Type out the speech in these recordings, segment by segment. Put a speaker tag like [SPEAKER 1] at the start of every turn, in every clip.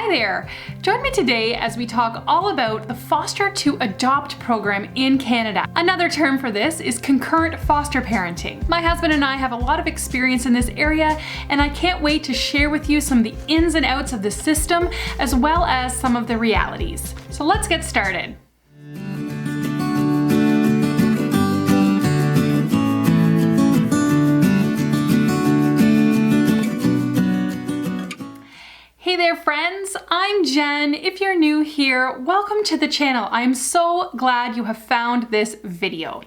[SPEAKER 1] Hi there! Join me today as we talk all about the Foster to Adopt program in Canada. Another term for this is concurrent foster parenting. My husband and I have a lot of experience in this area, and I can't wait to share with you some of the ins and outs of the system, as well as some of the realities. So let's get started. Hey there friends, I'm Jen. If you're new here, welcome to the channel. I'm so glad you have found this video.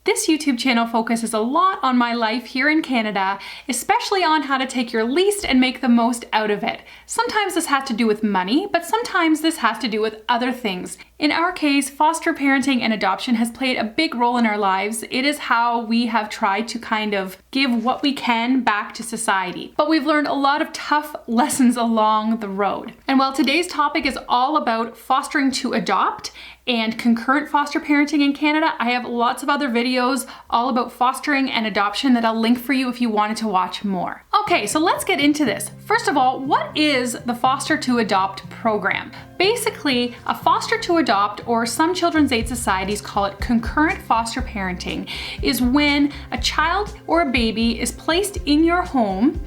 [SPEAKER 1] This YouTube channel focuses a lot on my life here in Canada, especially on how to take your least and make the most out of it. Sometimes this has to do with money, but sometimes this has to do with other things. In our case, foster parenting and adoption has played a big role in our lives. It is how we have tried to kind of give what we can back to society. But we've learned a lot of tough lessons along the road. And while today's topic is all about fostering to adopt and concurrent foster parenting in Canada, I have lots of other videos all about fostering and adoption that I'll link for you if you wanted to watch more. Okay, so let's get into this. First of all, what is the Foster to Adopt program? Basically, a foster to adopt, or some children's aid societies call it concurrent foster parenting, is when a child or a baby is placed in your home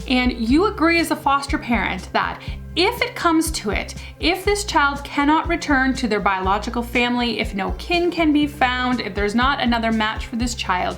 [SPEAKER 1] and you agree as a foster parent that if it comes to it, if this child cannot return to their biological family, if no kin can be found, if there's not another match for this child,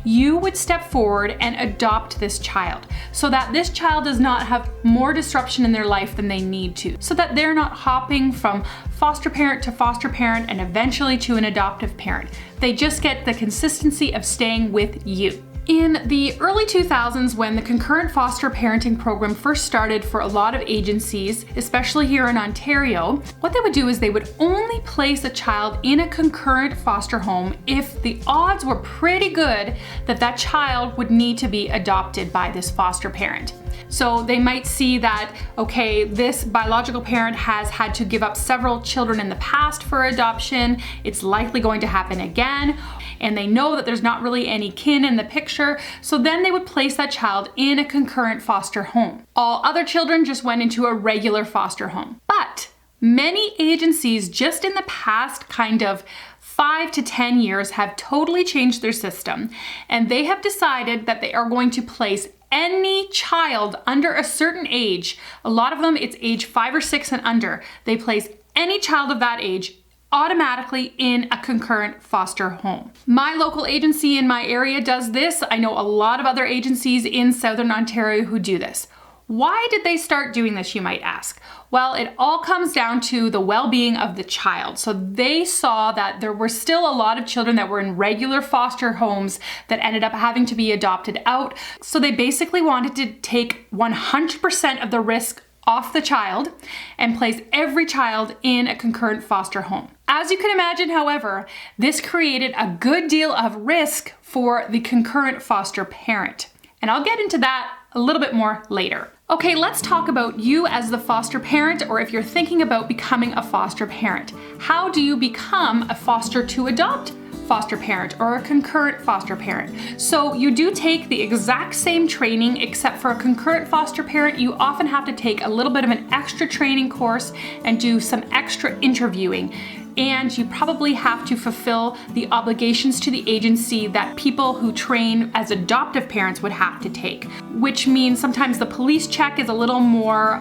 [SPEAKER 1] you would step forward and adopt this child so that this child does not have more disruption in their life than they need to, so that they're not hopping from foster parent to foster parent and eventually to an adoptive parent. They just get the consistency of staying with you. In the early 2000s, when the concurrent foster parenting program first started for a lot of agencies, especially here in Ontario, what they would do is they would only place a child in a concurrent foster home if the odds were pretty good that that child would need to be adopted by this foster parent. So they might see that, okay, this biological parent has had to give up several children in the past for adoption, it's likely going to happen again, and they know that there's not really any kin in the picture, so then they would place that child in a concurrent foster home. All other children just went into a regular foster home. But many agencies just in the past kind of 5 to 10 years have totally changed their system, and they have decided that they are going to place any child under a certain age, a lot of them it's age 5 or 6 and under, they place any child of that age automatically in a concurrent foster home. My local agency in my area does this. I know a lot of other agencies in Southern Ontario who do this. Why did they start doing this, you might ask? Well, it all comes down to the well-being of the child. So they saw that there were still a lot of children that were in regular foster homes that ended up having to be adopted out. So they basically wanted to take 100% of the risk off the child and place every child in a concurrent foster home. As you can imagine, however, this created a good deal of risk for the concurrent foster parent. And I'll get into that a little bit more later. Okay, let's talk about you as the foster parent, or if you're thinking about becoming a foster parent. How do you become a foster to adopt foster parent or a concurrent foster parent? So you do take the exact same training, except for a concurrent foster parent, you often have to take a little bit of an extra training course and do some extra interviewing. And you probably have to fulfill the obligations to the agency that people who train as adoptive parents would have to take, which means sometimes the police check is a little more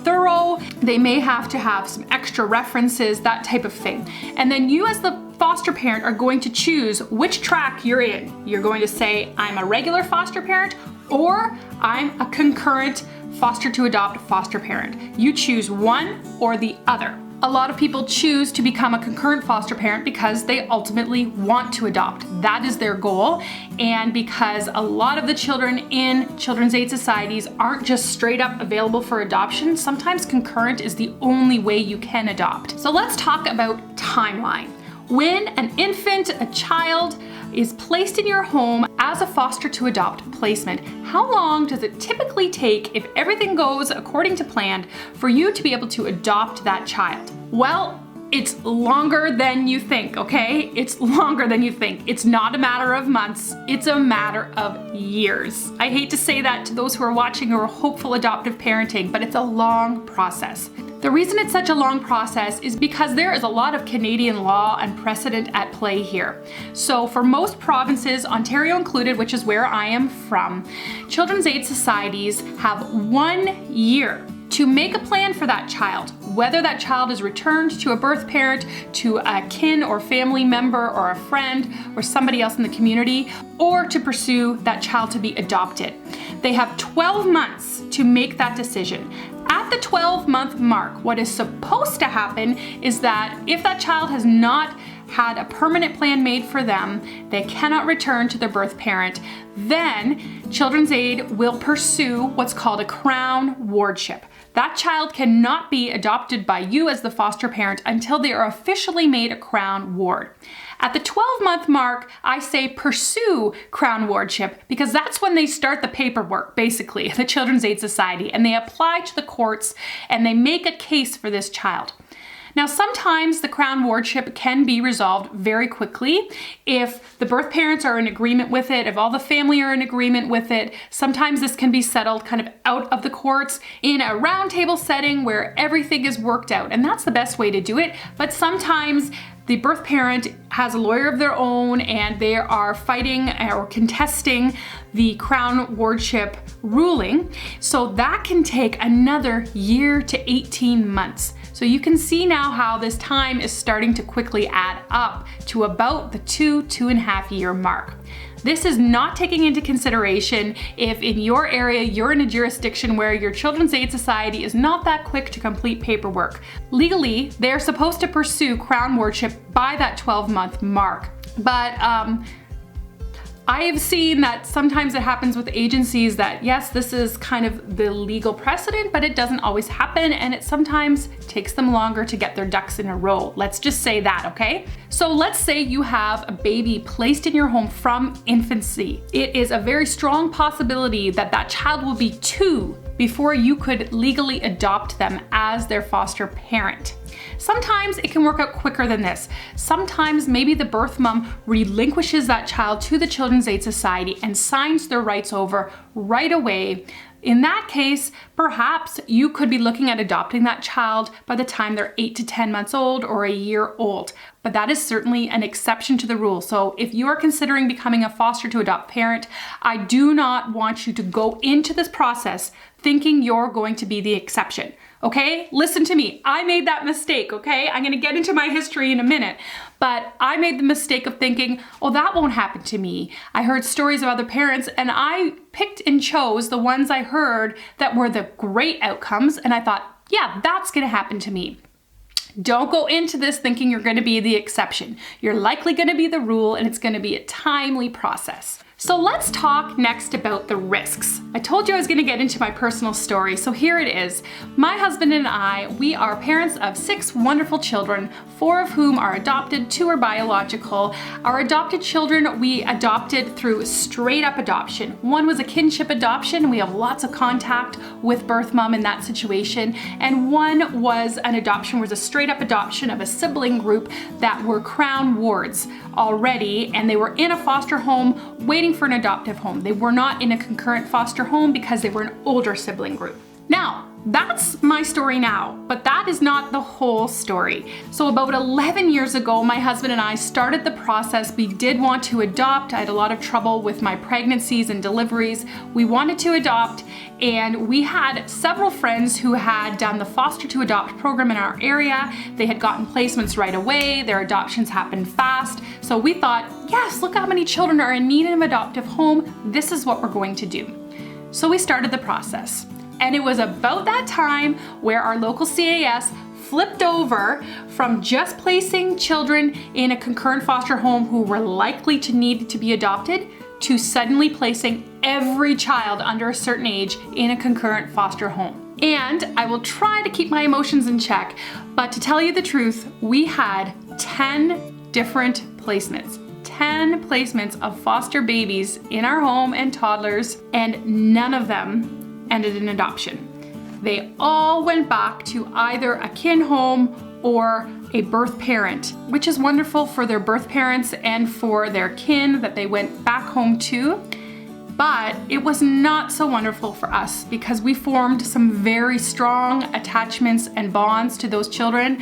[SPEAKER 1] thorough. They may have to have some extra references, that type of thing. And then you as the foster parent are going to choose which track you're in. You're going to say, I'm a regular foster parent, or I'm a concurrent foster to adopt foster parent. You choose one or the other. A lot of people choose to become a concurrent foster parent because they ultimately want to adopt. That is their goal, and because a lot of the children in children's aid societies aren't just straight up available for adoption, sometimes concurrent is the only way you can adopt. So let's talk about timeline. When an infant, a child, is placed in your home as a foster to adopt placement, how long does it typically take, if everything goes according to plan, for you to be able to adopt that child? Well, it's longer than you think, okay? It's longer than you think. It's not a matter of months, it's a matter of years. I hate to say that to those who are watching or hopeful adoptive parenting, but it's a long process. The reason it's such a long process is because there is a lot of Canadian law and precedent at play here. So for most provinces, Ontario included, which is where I am from, Children's Aid Societies have 1 year to make a plan for that child, whether that child is returned to a birth parent, to a kin or family member or a friend or somebody else in the community, or to pursue that child to be adopted. They have 12 months to make that decision. At the 12-month mark, what is supposed to happen is that if that child has not had a permanent plan made for them, they cannot return to their birth parent, then Children's Aid will pursue what's called a crown wardship. That child cannot be adopted by you as the foster parent until they are officially made a crown ward. At the 12-month mark, I say pursue crown wardship because that's when they start the paperwork, basically, the Children's Aid Society, and they apply to the courts and they make a case for this child. Now, sometimes the crown wardship can be resolved very quickly if the birth parents are in agreement with it, if all the family are in agreement with it. Sometimes this can be settled kind of out of the courts in a roundtable setting where everything is worked out, and that's the best way to do it. But sometimes the birth parent has a lawyer of their own and they are fighting or contesting the crown wardship ruling. So that can take another year to 18 months. So you can see now how this time is starting to quickly add up to about the 2.5 year mark. This is not taking into consideration if in your area you're in a jurisdiction where your Children's Aid Society is not that quick to complete paperwork. Legally, they're supposed to pursue crown wardship by that 12-month mark. But I have seen that sometimes it happens with agencies that, yes, this is kind of the legal precedent, but it doesn't always happen, and it sometimes takes them longer to get their ducks in a row. Let's just say that, okay? So let's say you have a baby placed in your home from infancy. It is a very strong possibility that that child will be 2 before you could legally adopt them as their foster parent. Sometimes it can work out quicker than this. Sometimes maybe the birth mom relinquishes that child to the Children's Aid Society and signs their rights over right away. In that case, perhaps you could be looking at adopting that child by the time they're 8 to 10 months old or a year old. But that is certainly an exception to the rule. So if you are considering becoming a foster to adopt parent, I do not want you to go into this process thinking you're going to be the exception. Okay, listen to me. I made that mistake, okay? I'm gonna get into my history in a minute, but I made the mistake of thinking, oh, that won't happen to me. I heard stories of other parents and I picked and chose the ones I heard that were the great outcomes, and I thought, yeah, that's gonna happen to me. Don't go into this thinking you're gonna be the exception. You're likely gonna be the rule, and it's gonna be a timely process. So let's talk next about the risks. I told you I was gonna get into my personal story, so here it is. My husband and I, we are parents of 6 wonderful children, 4 of whom are adopted, 2 are biological. Our adopted children, we adopted through straight up adoption. 1 was a kinship adoption, we have lots of contact with birth mom in that situation, and 1 was an adoption, was a straight up adoption of a sibling group that were crown wards already, and they were in a foster home waiting for an adoptive home. They were not in a concurrent foster home because they were an older sibling group. Now, that's my story now, but that is not the whole story. So about 11 years ago, my husband and I started the process. We did want to adopt. I had a lot of trouble with my pregnancies and deliveries. We wanted to adopt, and we had several friends who had done the foster to adopt program in our area. They had gotten placements right away. Their adoptions happened fast. So we thought, yes, look how many children are in need of an adoptive home. This is what we're going to do. So we started the process. And it was about that time where our local CAS flipped over from just placing children in a concurrent foster home who were likely to need to be adopted to suddenly placing every child under a certain age in a concurrent foster home. And I will try to keep my emotions in check, but to tell you the truth, we had 10 different placements. 10 placements of foster babies in our home and toddlers, and none of them ended in adoption. They all went back to either a kin home or a birth parent, which is wonderful for their birth parents and for their kin that they went back home to. But it was not so wonderful for us because we formed some very strong attachments and bonds to those children.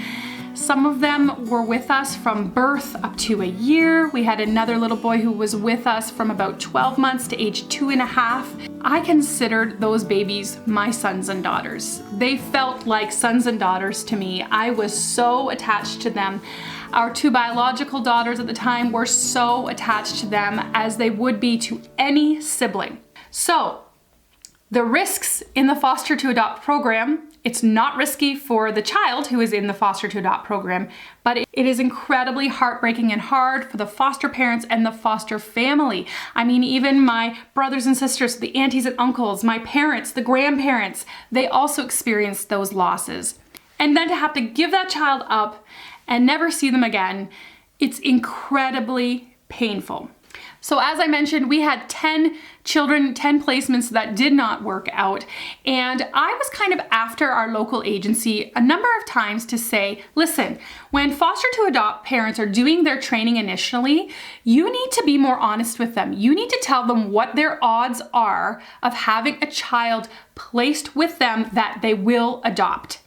[SPEAKER 1] Some of them were with us from birth up to a year. We had another little boy who was with us from about 12 months to age 2.5. I considered those babies my sons and daughters. They felt like sons and daughters to me. I was so attached to them. Our 2 biological daughters at the time were so attached to them as they would be to any sibling. So the risks in the foster to adopt program, it's not risky for the child who is in the foster to adopt program, but it is incredibly heartbreaking and hard for the foster parents and the foster family. I mean, even my brothers and sisters, the aunties and uncles, my parents, the grandparents, they also experienced those losses. And then to have to give that child up and never see them again, it's incredibly painful. So as I mentioned, we had 10 children, 10 placements that did not work out. And I was kind of after our local agency a number of times to say, listen, when foster to adopt parents are doing their training initially, you need to be more honest with them. You need to tell them what their odds are of having a child placed with them that they will adopt.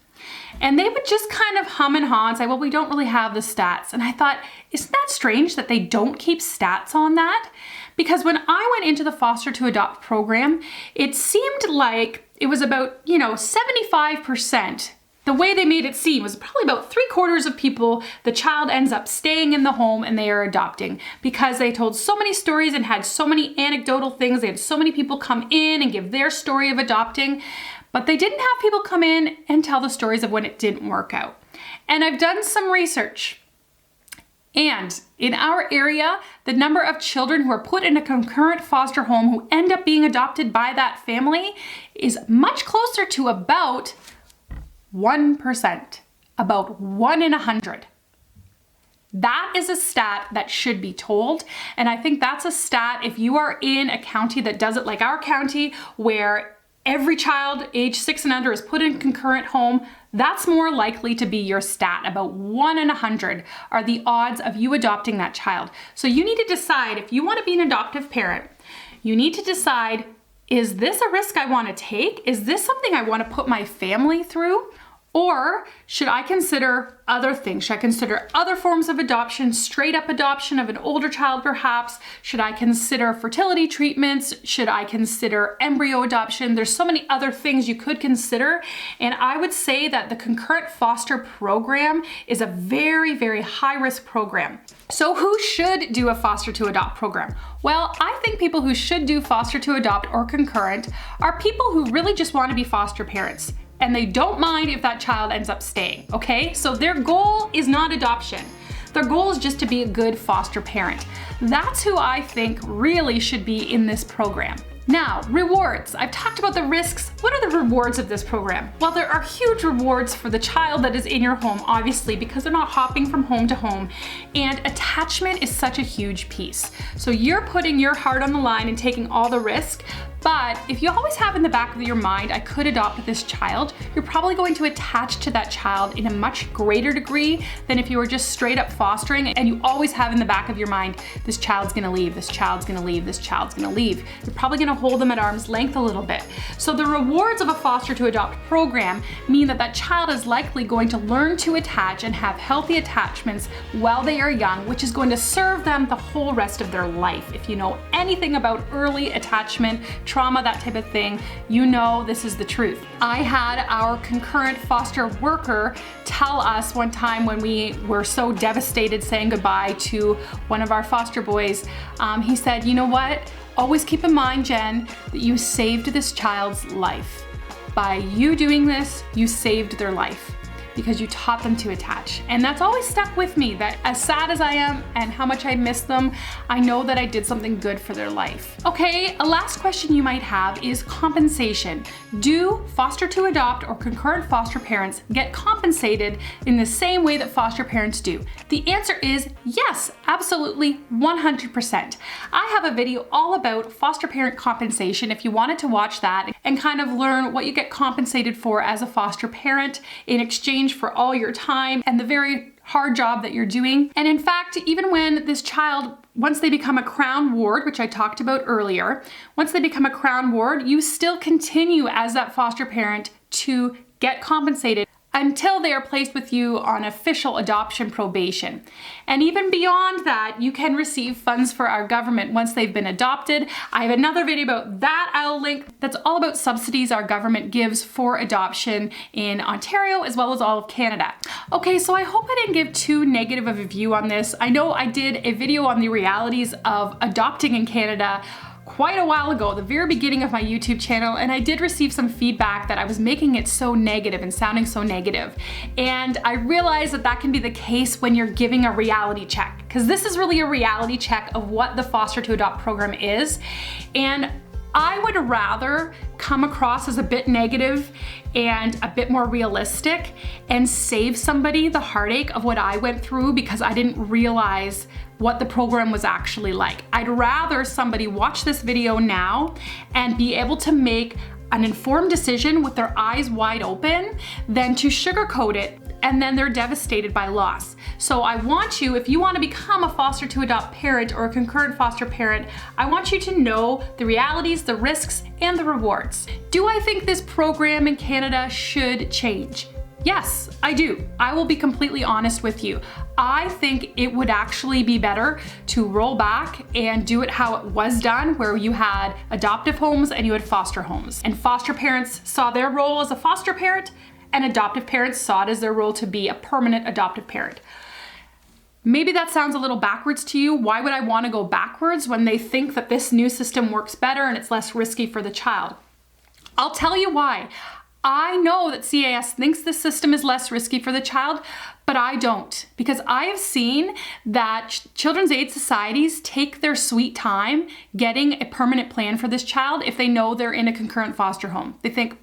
[SPEAKER 1] And they would just kind of hum and haw and say, well, we don't really have the stats. And I thought, isn't that strange that they don't keep stats on that? Because when I went into the foster to adopt program, it seemed like it was about, 75%. The way they made it seem was probably about 3/4 of people, the child ends up staying in the home and they are adopting because they told so many stories and had so many anecdotal things. They had so many people come in and give their story of adopting. But they didn't have people come in and tell the stories of when it didn't work out. And I've done some research. And in our area, the number of children who are put in a concurrent foster home who end up being adopted by that family is much closer to about 1%, about 1 in 100. That is a stat that should be told. And I think that's a stat if you are in a county that does it like our county, where every child age 6 and under is put in concurrent home, that's more likely to be your stat. About 1 in 100 are the odds of you adopting that child. So you need to decide, if you want to be an adoptive parent, you need to decide, is this a risk I want to take? Is this something I want to put my family through? Or should I consider other things? Should I consider other forms of adoption, straight up adoption of an older child perhaps? Should I consider fertility treatments? Should I consider embryo adoption? There's so many other things you could consider. And I would say that the concurrent foster program is a very, very high risk program. So who should do a foster to adopt program? Well, I think people who should do foster to adopt or concurrent are people who really just want to be foster parents. And they don't mind if that child ends up staying, okay? So their goal is not adoption. Their goal is just to be a good foster parent. That's who I think really should be in this program. Now, rewards. I've talked about the risks. What are the rewards of this program? Well, there are huge rewards for the child that is in your home, obviously, because they're not hopping from home to home. And attachment is such a huge piece. So you're putting your heart on the line and taking all the risk. But if you always have in the back of your mind, I could adopt this child, you're probably going to attach to that child in a much greater degree than if you were just straight up fostering and you always have in the back of your mind, this child's gonna leave, this child's gonna leave, this child's gonna leave. You're probably gonna hold them at arm's length a little bit. So the rewards of a foster to adopt program mean that that child is likely going to learn to attach and have healthy attachments while they are young, which is going to serve them the whole rest of their life. If you know anything about early attachment, trauma, that type of thing, you know this is the truth. I had our concurrent foster worker tell us one time when we were so devastated saying goodbye to one of our foster boys, he said, you know what? Always keep in mind, Jen, that you saved this child's life. By you doing this, you saved their life, because you taught them to attach. And that's always stuck with me, that as sad as I am and how much I miss them, I know that I did something good for their life. Okay, a last question you might have is compensation. Do foster to adopt or concurrent foster parents get compensated in the same way that foster parents do? The answer is yes, absolutely 100%. I have a video all about foster parent compensation if you wanted to watch that and kind of learn what you get compensated for as a foster parent in exchange for all your time and the very hard job that you're doing. And in fact, even when this child once they become a Crown ward, which I talked about earlier, once they become a Crown ward, you still continue as that foster parent to get compensated until they are placed with you on official adoption probation. And even beyond that, you can receive funds for our government once they've been adopted. I have another video about that I'll link that's all about subsidies our government gives for adoption in Ontario as well as all of Canada. Okay, so I hope I didn't give too negative of a view on this. I know I did a video on the realities of adopting in Canada quite a while ago, the very beginning of my YouTube channel, and I did receive some feedback that I was making it so negative and sounding so negative. And I realized that that can be the case when you're giving a reality check, because this is really a reality check of what the foster to adopt program is. And I would rather come across as a bit negative and a bit more realistic and save somebody the heartache of what I went through because I didn't realize what the program was actually like. I'd rather somebody watch this video now and be able to make an informed decision with their eyes wide open than to sugarcoat it and then they're devastated by loss. So I want you, if you want to become a foster to adopt parent or a concurrent foster parent, I want you to know the realities, the risks, and the rewards. Do I think this program in Canada should change? Yes, I do. I will be completely honest with you. I think it would actually be better to roll back and do it how it was done, where you had adoptive homes and you had foster homes. And foster parents saw their role as a foster parent, and adoptive parents saw it as their role to be a permanent adoptive parent. Maybe that sounds a little backwards to you. Why would I want to go backwards when they think that this new system works better and it's less risky for the child? I'll tell you why. I know that CAS thinks this system is less risky for the child, but I don't, because I have seen that children's aid societies take their sweet time getting a permanent plan for this child if they know they're in a concurrent foster home. They think,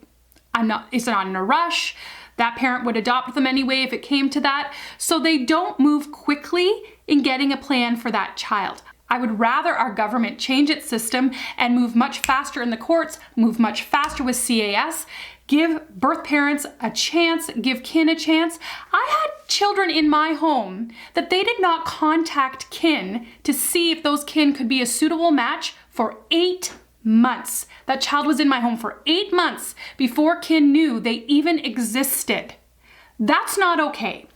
[SPEAKER 1] it's not in a rush. That parent would adopt them anyway if it came to that. So they don't move quickly in getting a plan for that child. I would rather our government change its system and move much faster in the courts, move much faster with CAS, give birth parents a chance, give kin a chance. I had children in my home that they did not contact kin to see if those kin could be a suitable match for 8 months. That child was in my home for 8 months before kin knew they even existed. That's not okay.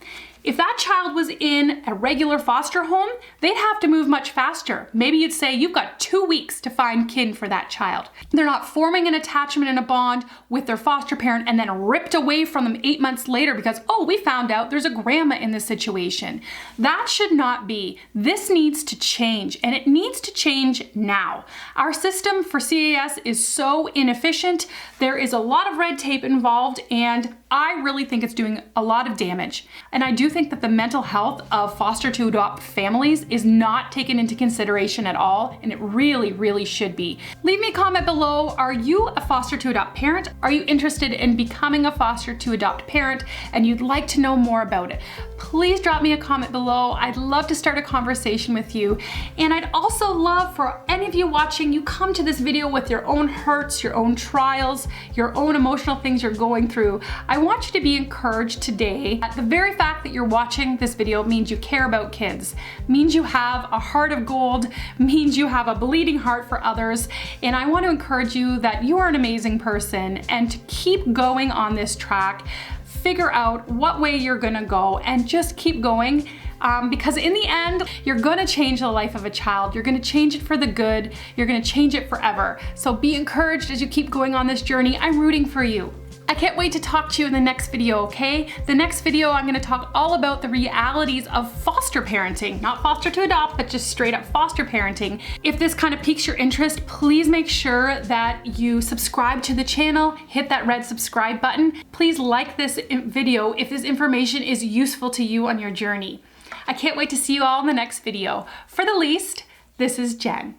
[SPEAKER 1] If that child was in a regular foster home, they'd have to move much faster. Maybe you'd say you've got 2 weeks to find kin for that child. They're not forming an attachment and a bond with their foster parent and then ripped away from them 8 months later because, oh, we found out there's a grandma in this situation. That should not be. This needs to change, and it needs to change now. Our system for CAS is so inefficient. There is a lot of red tape involved, and I really think it's doing a lot of damage. And I do think that the mental health of foster to adopt families is not taken into consideration at all, and it really, really should be. Leave me a comment below. Are you a foster to adopt parent? Are you interested in becoming a foster to adopt parent and you'd like to know more about it? Please drop me a comment below. I'd love to start a conversation with you. And I'd also love for any of you watching, you come to this video with your own hurts, your own trials, your own emotional things you're going through. I want you to be encouraged today. The very fact that you're watching this video means you care about kids, means you have a heart of gold, means you have a bleeding heart for others. And I want to encourage you that you are an amazing person and to keep going on this track. Figure out what way you're gonna go and just keep going. Because in the end, you're gonna change the life of a child. You're gonna change it for the good. You're gonna change it forever. So be encouraged as you keep going on this journey. I'm rooting for you. I can't wait to talk to you in the next video, okay? The next video, I'm gonna talk all about the realities of foster parenting, not foster to adopt, but just straight up foster parenting. If this kind of piques your interest, please make sure that you subscribe to the channel, hit that red subscribe button. Please like this video if this information is useful to you on your journey. I can't wait to see you all in the next video. For the least, this is Jen.